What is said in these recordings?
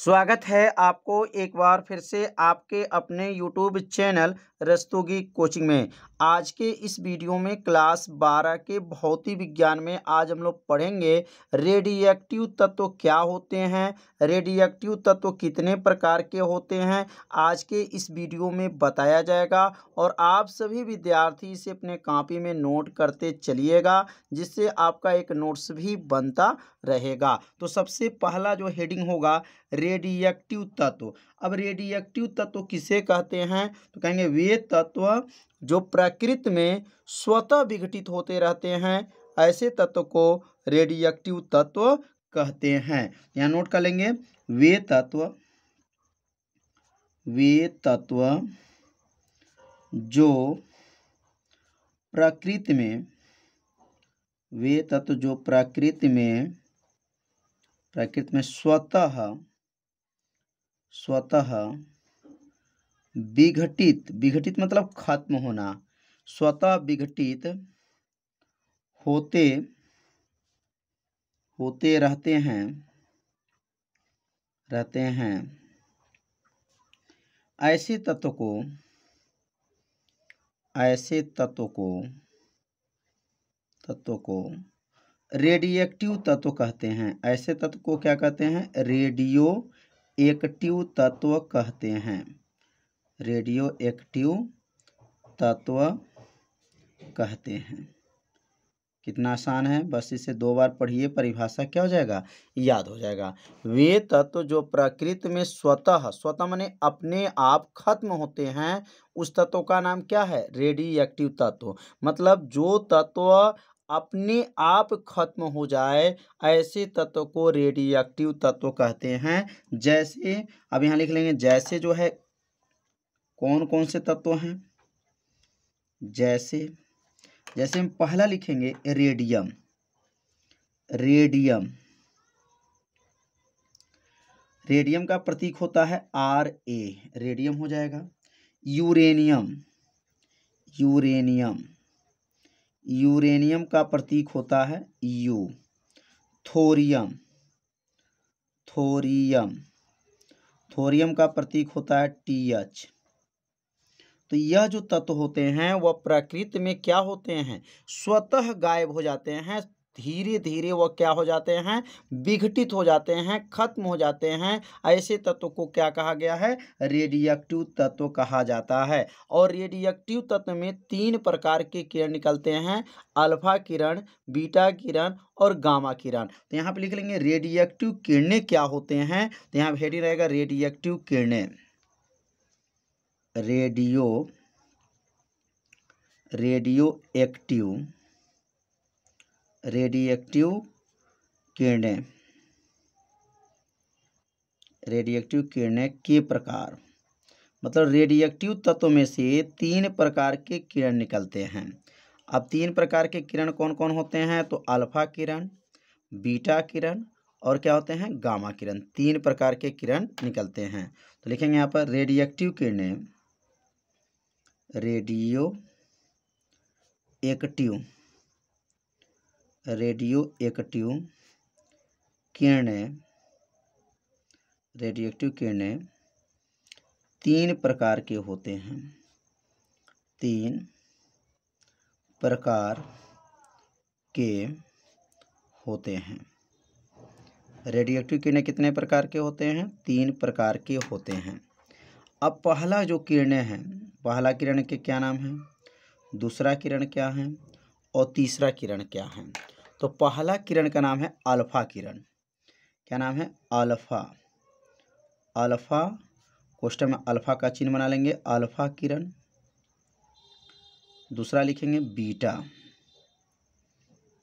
स्वागत है आपको एक बार फिर से आपके अपने YouTube चैनल रस्तोगी कोचिंग में। आज के इस वीडियो में क्लास 12 के भौतिक विज्ञान में आज हम लोग पढ़ेंगे रेडियोएक्टिव तत्व क्या होते हैं, रेडियोएक्टिव तत्व कितने प्रकार के होते हैं। आज के इस वीडियो में बताया जाएगा और आप सभी विद्यार्थी इसे अपने कॉपी में नोट करते चलिएगा, जिससे आपका एक नोट्स भी बनता रहेगा। तो सबसे पहला जो हेडिंग होगा रेडियोएक्टिव तत्व। अब रेडियोएक्टिव तत्व किसे कहते हैं, तो कहेंगे वे तत्व जो प्रकृति में स्वतः विघटित होते रहते हैं, ऐसे तत्व को रेडियोएक्टिव तत्व कहते हैं। यहाँ नोट कर लेंगे, वे तत्व जो प्रकृति में, वे तत्व जो प्रकृति में स्वतः विघटित मतलब खत्म होना, स्वतः विघटित होते रहते हैं, ऐसे तत्व को रेडियोएक्टिव तत्व कहते हैं। ऐसे तत्व को क्या कहते हैं? रेडियोएक्टिव तत्व कहते हैं। रेडियोएक्टिव तत्व कहते हैं। कितना आसान है, बस इसे 2 बार पढ़िए, परिभाषा क्या हो जाएगा, याद हो जाएगा। वे तत्व जो प्रकृति में स्वतः माने अपने आप खत्म होते हैं, उस तत्व का नाम क्या है? रेडियोएक्टिव तत्व। मतलब जो तत्व अपने आप खत्म हो जाए, ऐसे तत्व को रेडियोएक्टिव तत्व कहते हैं। जैसे अब यहाँ लिख लेंगे, जैसे जो है कौन कौन से तत्व हैं। जैसे हम पहला लिखेंगे रेडियम। रेडियम का प्रतीक होता है Ra, रेडियम हो जाएगा। यूरेनियम का प्रतीक होता है U। थोरियम का प्रतीक होता है TH। तो यह जो तत्व होते हैं वह प्रकृति में क्या होते हैं? स्वतः गायब हो जाते हैं। धीरे धीरे वह क्या हो जाते हैं? विघटित हो जाते हैं, खत्म हो जाते हैं। ऐसे तत्व को क्या कहा गया है? रेडियोएक्टिव तत्व कहा जाता है। और रेडियोएक्टिव तत्व में 3 प्रकार के किरण निकलते हैं, अल्फा किरण, बीटा किरण और गामा किरण। तो यहाँ पे लिख लेंगे रेडियोएक्टिव किरणें क्या होते हैं। तो यहाँ हेडिंग रहेगा रेडियोएक्टिव किरणें। रेडियोएक्टिव किरणें के प्रकार, मतलब रेडियोएक्टिव तत्व में से 3 प्रकार के किरण निकलते हैं। अब 3 प्रकार के किरण कौन कौन होते हैं? तो अल्फा किरण, बीटा किरण और क्या होते हैं? गामा किरण। 3 प्रकार के किरण निकलते हैं। तो लिखेंगे यहाँ पर रेडियोएक्टिव किरणें, रेडियोएक्टिव किरणें 3 प्रकार के होते हैं। 3 प्रकार के होते हैं। रेडियोएक्टिव किरणें कितने प्रकार के होते हैं? 3 प्रकार के होते हैं। अब पहला जो किरणें हैं, पहला किरण के क्या नाम है, दूसरा किरण क्या है और तीसरा किरण क्या है? तो पहला किरण का नाम है अल्फा किरण। क्या नाम है? अल्फा कोष्ठक में अल्फा का चिन्ह बना लेंगे, अल्फा किरण। दूसरा लिखेंगे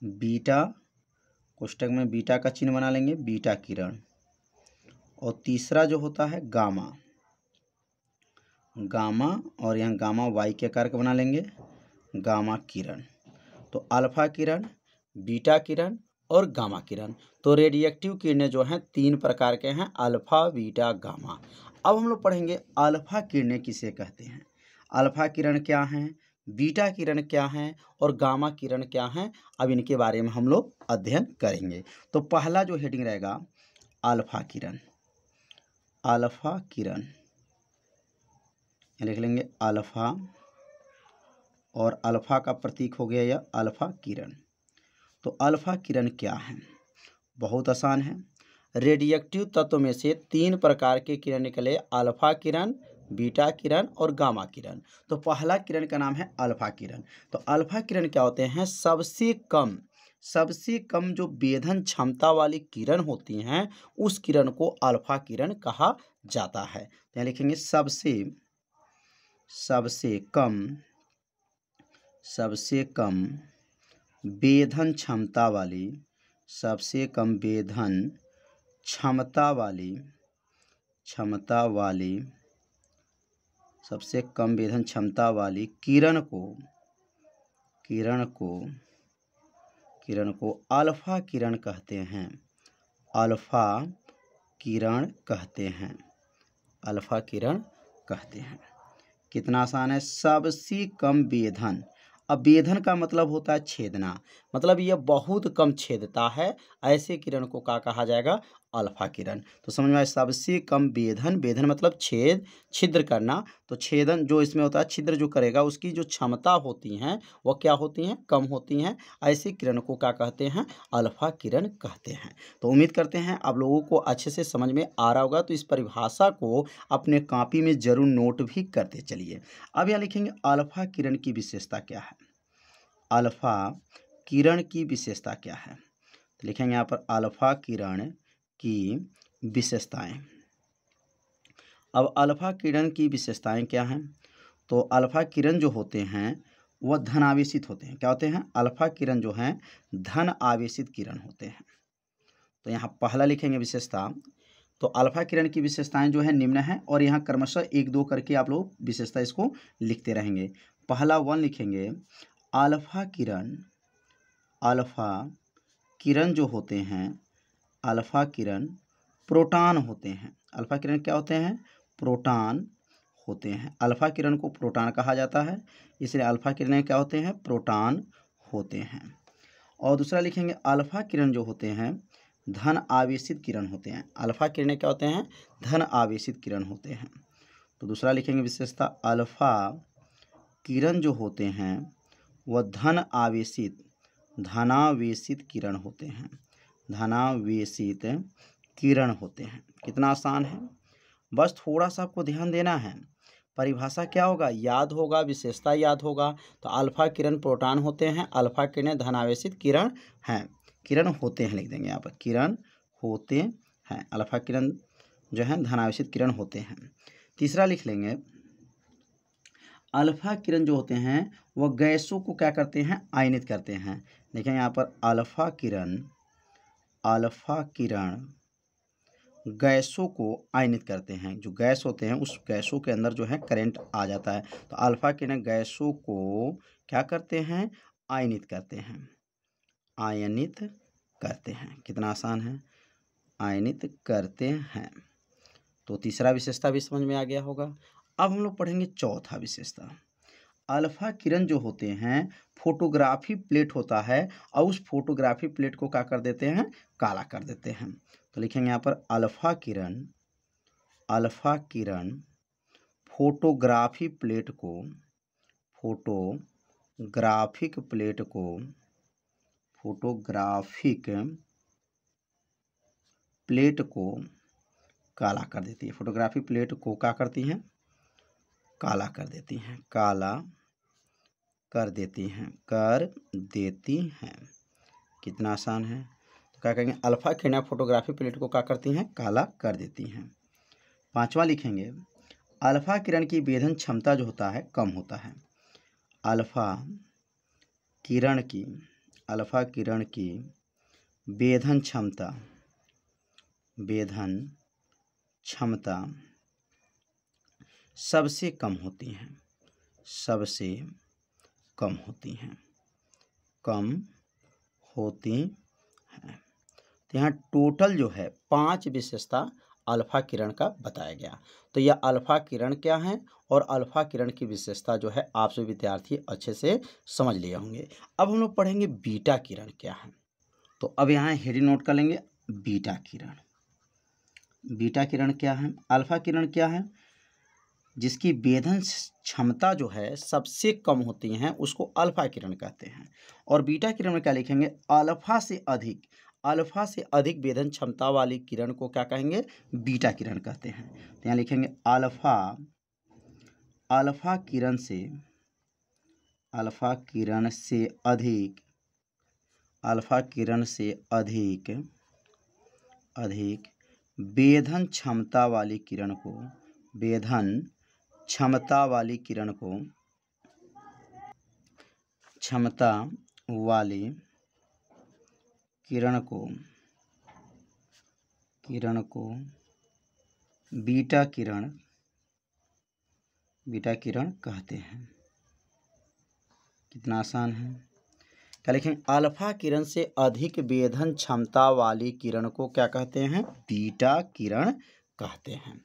बीटा कोष्ठक में बीटा का चिन्ह बना लेंगे, बीटा किरण। और तीसरा जो होता है गामा, और यहाँ गामा वाई के आकार का बना लेंगे, गामा किरण। तो अल्फा किरण, बीटा किरण और गामा किरण। तो रेडियोएक्टिव किरणें जो हैं 3 प्रकार के हैं, अल्फा, बीटा, गामा। अब हम लोग पढ़ेंगे अल्फा किरणें किसे कहते हैं, अल्फा किरण क्या हैं, बीटा किरण क्या हैं और गामा किरण क्या हैं। अब इनके बारे में हम लोग अध्ययन करेंगे। तो पहला जो हेडिंग रहेगा अल्फा किरण। अल्फा किरण, लिख लेंगे अल्फा, और अल्फा का प्रतीक हो गया यह अल्फा किरण। तो अल्फा किरण क्या है? बहुत आसान है। रेडियोएक्टिव तत्व में से 3 प्रकार के किरण निकले, अल्फा किरण, बीटा किरण और गामा किरण। तो पहला किरण का नाम है अल्फा किरण। तो अल्फा किरण क्या होते हैं? सबसे कम जो वेधन क्षमता वाली किरण होती हैं उस किरण को अल्फा किरण कहा जाता है। तो यहाँ लिखेंगे सबसे कम वेधन क्षमता वाली, सबसे कम वेधन क्षमता वाली, सबसे कम वेधन क्षमता वाली किरण को अल्फा किरण कहते हैं। अल्फा किरण कहते हैं, अल्फा किरण कहते हैं। कितना आसान है। सबसे कम वेधन, अब वेधन का मतलब होता है छेदना, मतलब यह बहुत कम छेदता है, ऐसे किरण को क्या कहा जाएगा? अल्फा किरण। तो समझ में आया। सबसे कम वेधन, वेधन मतलब छिद्र करना, तो छेदन जो इसमें होता है, छिद्र जो करेगा उसकी जो क्षमता होती हैं वह क्या होती हैं? कम होती हैं। ऐसे किरण को क्या कहते हैं? अल्फा किरण कहते हैं। तो उम्मीद करते हैं आप लोगों को अच्छे से समझ में आ रहा होगा। तो इस परिभाषा को अपने कॉपी में जरूर नोट भी करते चलिए। अब यहाँ लिखेंगे अल्फा किरण की विशेषता क्या है? अल्फा किरण की विशेषता क्या है? तो लिखेंगे यहाँ पर अल्फा किरण की विशेषताएं। अब अल्फा किरण की विशेषताएं क्या हैं? तो अल्फा किरण जो होते हैं वह धन आवेशित होते हैं। क्या होते हैं? अल्फा किरण जो हैं धन आवेशित किरण होते हैं। तो यहाँ पहला लिखेंगे विशेषता। तो अल्फा किरण की विशेषताएं जो है निम्न है, और यहाँ क्रमशः 1-2 करके आप लोग विशेषता इसको लिखते रहेंगे। पहला 1 लिखेंगे, अल्फा किरण जो होते हैं, अल्फा किरण प्रोटॉन होते हैं। अल्फा किरण क्या होते हैं? प्रोटॉन होते हैं। अल्फा किरण को प्रोटॉन कहा जाता है, इसलिए अल्फा किरणें क्या होते हैं? प्रोटॉन होते हैं। और दूसरा लिखेंगे, अल्फा किरण जो होते हैं धन आवेशित किरण होते हैं। अल्फा किरणें क्या होते हैं? धन आवेशित किरण होते हैं। तो दूसरा लिखेंगे विशेषता, अल्फा किरण जो होते हैं वह धनावेशित किरण होते हैं। धनावेशित किरण होते हैं। कितना आसान है। बस थोड़ा सा आपको ध्यान देना है। परिभाषा क्या होगा? याद होगा, विशेषता याद होगा। तो अल्फा किरण प्रोटॉन होते हैं, अल्फा किरणें धनावेशित किरण हैं, किरण होते हैं लिख देंगे यहाँ पर, किरण होते हैं। अल्फा किरण जो है धनावेशित किरण होते हैं। तीसरा लिख लेंगे, अल्फा किरण जो होते हैं वह गैसों को क्या करते हैं? आयनित करते हैं। देखेंगे यहाँ पर अल्फा किरण गैसों को आयनित करते हैं। जो गैस होते हैं उस गैसों के अंदर जो है करंट आ जाता है। तो अल्फा किरण गैसों को क्या करते हैं? आयनित करते हैं, आयनित करते हैं। कितना आसान है, आयनित करते हैं। तो तीसरा विशेषता भी समझ में आ गया होगा। अब हम लोग पढ़ेंगे चौथा विशेषता। अल्फा किरण जो होते हैं फोटोग्राफी प्लेट होता है, और उस फोटोग्राफी प्लेट को क्या कर देते हैं? काला कर देते हैं। तो लिखेंगे यहाँ पर अल्फा किरण फोटोग्राफिक प्लेट को काला कर देती है। फोटोग्राफिक प्लेट को क्या करती हैं? काला कर देती हैं, काला कर देती हैं। कितना आसान है। तो क्या कहेंगे? अल्फा किरण फोटोग्राफी प्लेट को क्या करती हैं? काला कर देती हैं। पांचवा लिखेंगे, अल्फा किरण की वेधन क्षमता जो होता है कम होता है। अल्फा किरण की वेधन क्षमता सबसे कम होती हैं। तो यहाँ टोटल जो है 5 विशेषता अल्फा किरण का बताया गया। तो यह अल्फा किरण क्या है और अल्फा किरण की विशेषता जो है आप सभी विद्यार्थी अच्छे से समझ लिए होंगे। अब हम लोग पढ़ेंगे बीटा किरण क्या है। तो अब यहाँ हेडिंग नोट कर लेंगे, बीटा किरण। बीटा किरण क्या है, अल्फा किरण क्या है, जिसकी वेधन क्षमता जो है सबसे कम होती हैं उसको अल्फा किरण कहते हैं। और बीटा किरण में क्या लिखेंगे, अल्फा से अधिक वेधन क्षमता वाली किरण को क्या कहेंगे, बीटा किरण कहते हैं। तो यहाँ लिखेंगे अल्फा किरण से अधिक वेधन क्षमता वाली किरण को बीटा किरण कहते हैं। कितना आसान है। क्या लिखेंगे, अल्फा किरण से अधिक वेधन क्षमता वाली किरण को क्या कहते हैं, बीटा किरण कहते हैं।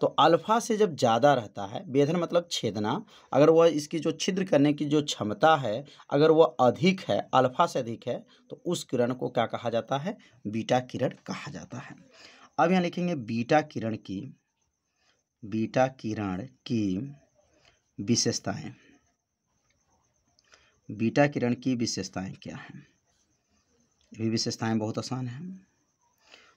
तो अल्फा से जब ज़्यादा रहता है, वेधन मतलब छेदना, अगर वह इसकी जो छिद्र करने की जो क्षमता है अगर वह अधिक है, अल्फा से अधिक है, तो उस किरण को क्या कहा जाता है, बीटा किरण कहा जाता है। अब यहाँ लिखेंगे बीटा किरण की विशेषताएं। बीटा किरण की विशेषताएं क्या हैं, ये विशेषताएं बहुत आसान हैं।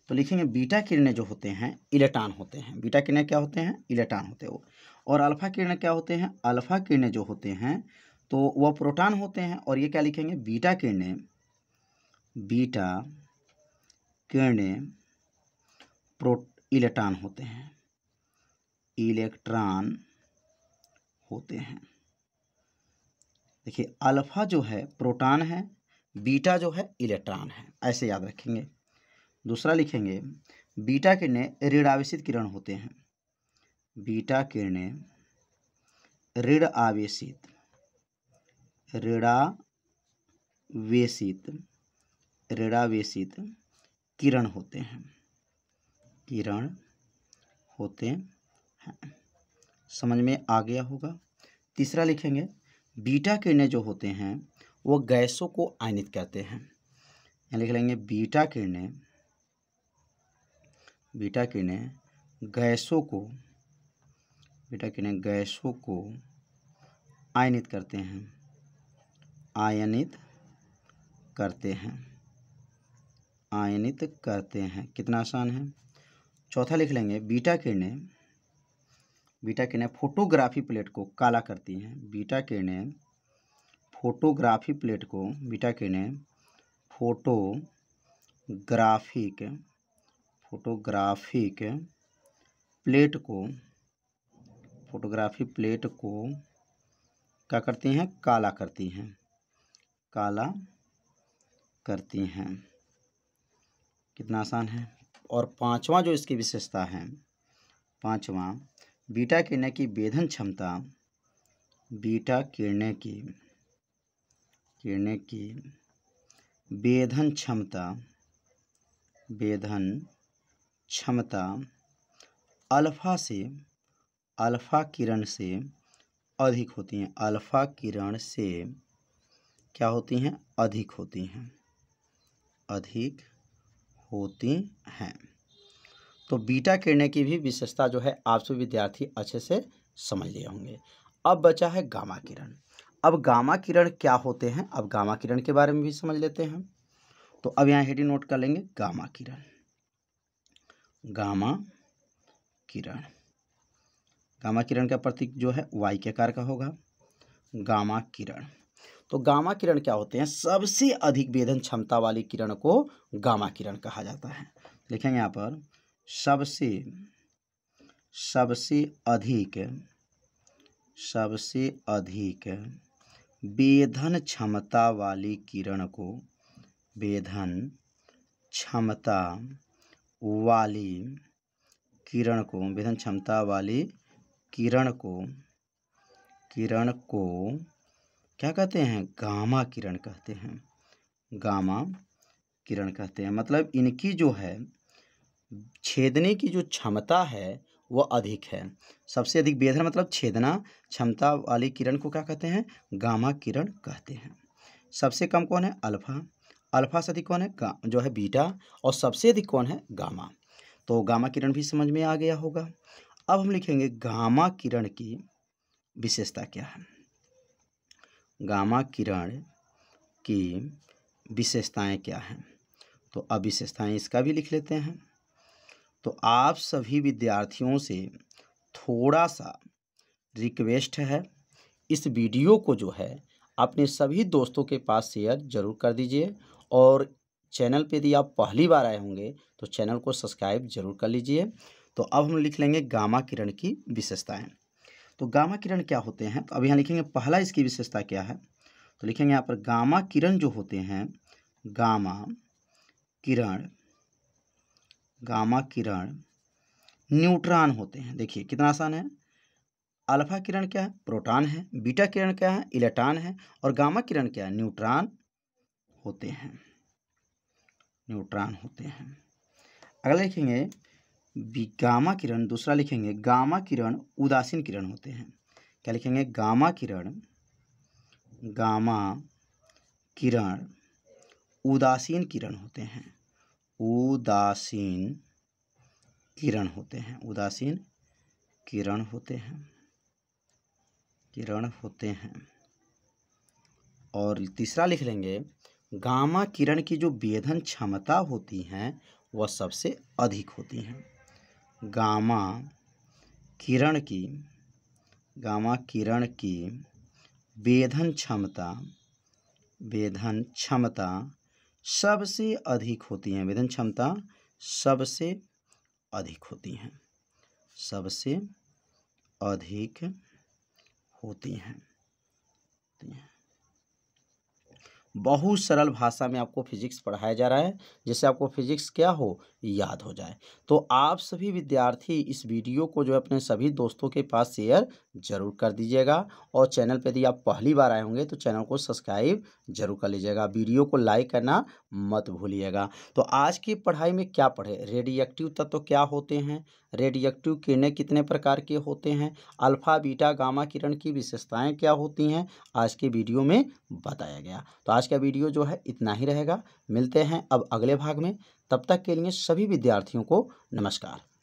तो लिखेंगे बीटा किरणें जो होते हैं इलेक्ट्रॉन होते हैं। बीटा किरणें क्या होते हैं, इलेक्ट्रॉन होते हैं। और अल्फा किरणें क्या होते हैं, अल्फा किरणें जो होते हैं तो वह प्रोटॉन होते हैं। और ये क्या लिखेंगे, बीटा किरणें इलेक्ट्रॉन होते हैं। देखिए, अल्फा जो है प्रोटॉन है, बीटा जो है इलेक्ट्रॉन है, ऐसे याद रखेंगे। दूसरा लिखेंगे बीटा किरणें ऋणावेशित किरण होते हैं। बीटा किरणें ऋणावेशित किरण होते हैं। समझ में आ गया होगा। तीसरा लिखेंगे बीटा किरणें जो होते हैं वो गैसों को आयनित करते हैं। यहाँ लिख लेंगे बीटा किरणें गैसों को आयनित करते हैं। कितना आसान है। चौथा लिख लेंगे बीटा किरणें फोटोग्राफी प्लेट को काला करती हैं। बीटा किरणें फोटोग्राफिक प्लेट को क्या करती हैं, काला करती हैं। कितना आसान है। और पांचवा जो इसकी विशेषता है, बीटा किरणें की वेधन क्षमता अल्फा किरण से अधिक होती हैं। अल्फा किरण से क्या होती हैं, अधिक होती हैं। तो बीटा किरणें की भी विशेषता जो है आप सभी विद्यार्थी अच्छे से समझ लिए होंगे। अब बचा है गामा किरण। अब गामा किरण क्या होते हैं, अब गामा किरण के बारे में भी समझ लेते हैं। तो अब यहाँ हेडिंग नोट कर लेंगे, गामा किरण का प्रतीक जो है वाई के आकार का होगा। गामा किरण, तो गामा किरण क्या होते हैं, सबसे अधिक वेधन क्षमता वाली किरण को गामा किरण कहा जाता है। लिखेंगे यहाँ पर सबसे अधिक वेधन क्षमता वाली किरण को वेधन क्षमता वाली किरण को क्या कहते हैं, गामा किरण कहते हैं। मतलब इनकी जो है छेदने की जो क्षमता है वह अधिक है। सबसे अधिक वेधन मतलब छेदना क्षमता वाली किरण को क्या कहते हैं, गामा किरण कहते हैं। सबसे कम कौन है, अल्फा से अधिक कौन है, जो है बीटा, और सबसे अधिक कौन है, गामा। तो गामा किरण भी समझ में आ गया होगा। अब हम लिखेंगे गामा किरण की विशेषता क्या है। गामा किरण की विशेषताएं क्या हैं, तो अब विशेषताएं इसका भी लिख लेते हैं। तो आप सभी विद्यार्थियों से थोड़ा सा रिक्वेस्ट है, इस वीडियो को जो है अपने सभी दोस्तों के पास शेयर जरूर कर दीजिए और चैनल पे यदि आप पहली बार आए होंगे तो चैनल को सब्सक्राइब जरूर कर लीजिए। तो अब हम लिख लेंगे गामा किरण की विशेषताएं। तो गामा किरण क्या होते हैं, तो अब यहाँ लिखेंगे पहला इसकी विशेषता क्या है। तो लिखेंगे यहाँ पर गामा किरण जो होते हैं, गामा किरण न्यूट्रॉन होते हैं। देखिए कितना आसान है। अल्फा किरण क्या है, प्रोटॉन है। बीटा किरण क्या है, इलेक्ट्रॉन है। और गामा किरण क्या है, न्यूट्रॉन होते हैं। अगला लिखेंगे गामा किरण, दूसरा लिखेंगे गामा किरण उदासीन किरण होते हैं। क्या लिखेंगे, गामा किरण उदासीन किरण होते हैं। उदासीन किरण होते हैं। और तीसरा लिख लेंगे गामा किरण की जो वेधन क्षमता होती हैं वह सबसे अधिक होती हैं। गामा किरण की वेधन क्षमता सबसे अधिक होती हैं। वेधन क्षमता सबसे अधिक होती हैं। बहुत सरल भाषा में आपको फिजिक्स पढ़ाया जा रहा है, जिससे आपको फिजिक्स क्या हो, याद हो जाए। तो आप सभी विद्यार्थी इस वीडियो को जो है अपने सभी दोस्तों के पास शेयर जरूर कर दीजिएगा और चैनल पर यदि आप पहली बार आए होंगे तो चैनल को सब्सक्राइब जरूर कर लीजिएगा। वीडियो को लाइक करना मत भूलिएगा। तो आज की पढ़ाई में क्या पढ़े, रेडियोएक्टिव तत्व क्या होते हैं, रेडियोएक्टिव किरणें कितने प्रकार के होते हैं, अल्फा बीटा गामा किरण की विशेषताएं क्या होती हैं, आज के वीडियो में बताया गया। तो आज का वीडियो जो है इतना ही रहेगा। मिलते हैं अब अगले भाग में। तब तक के लिए सभी विद्यार्थियों को नमस्कार।